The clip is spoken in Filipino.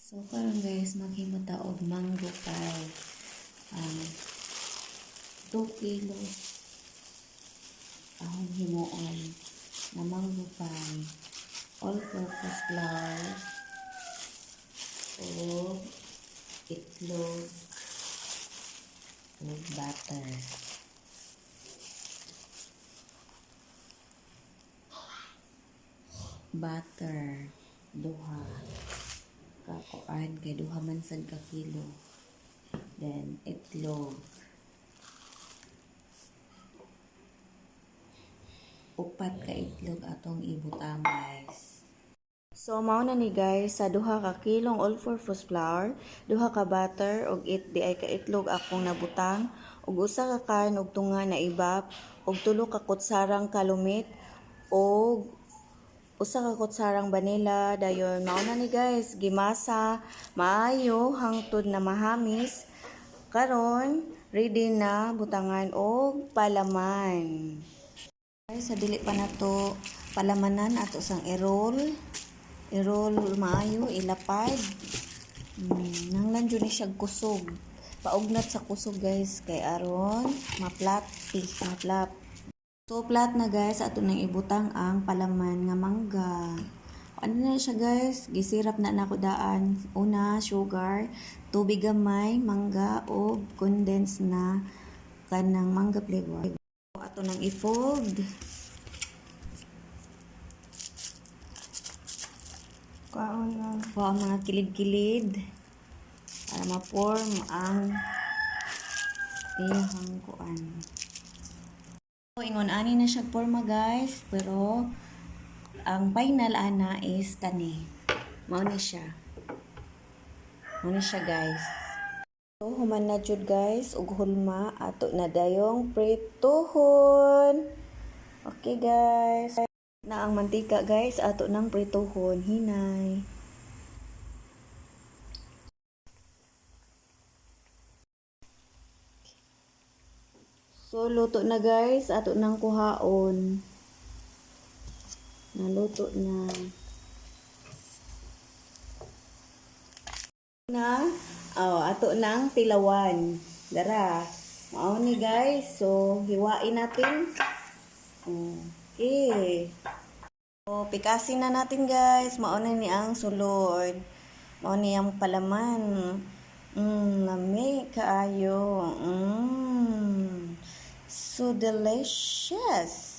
So karon guys, maghimota og mango pie. 2 kilos ahong himuon na mango pie. All-purpose flour o itlog o butter. Butter duha kakuan kay duha man sad ka kilo. Then itlog upat ka itlog atong ibutang guys. So mao na ni guys sa duha ka kilong all-purpose flour, duha ka butter ug di ay ka itlog akong nabutang ug usa ka kan ug tunga na ibap ug tulo ka kutsarang kalumit ug usa ka kutsarang vanilla. Dayon mao na ni guys gimasa maayo hangtod na mahamis. Karon ready na butangan og palaman. Guys, sa dili pa nato palamanan ato sang i-roll maayo ilapad. Nanglan jud ni siya kusog. Paugnat sa kusog guys kay aron maplap. So flat na guys, ato nang ibutang ang palaman nga mangga. Ano na siya guys, gisirap na nako daan. Una, sugar, tubig gamay, mangga o condensed na kanang mangga flavor. Ato nang i-fold. Kuha ang mga kilid-kilid para ma-form ang iyang kuan. So, ingon ani na siya forma guys, pero ang final ana is kani. Mao ni siya guys. So human na jud guys ug hulma ato na dayong prituhon. Okay guys. Na ang mantika guys ato nang prituhon hinay. So, luto na guys. Ato nang kuhaon. Naluto na. Ato nang tilawan. Dara. Mao ni guys. So, hiwain natin. Okay. So, pikasin na natin guys. Mao na ni ang sulod. Mao ni ang palaman. Lami kaayo. So delicious.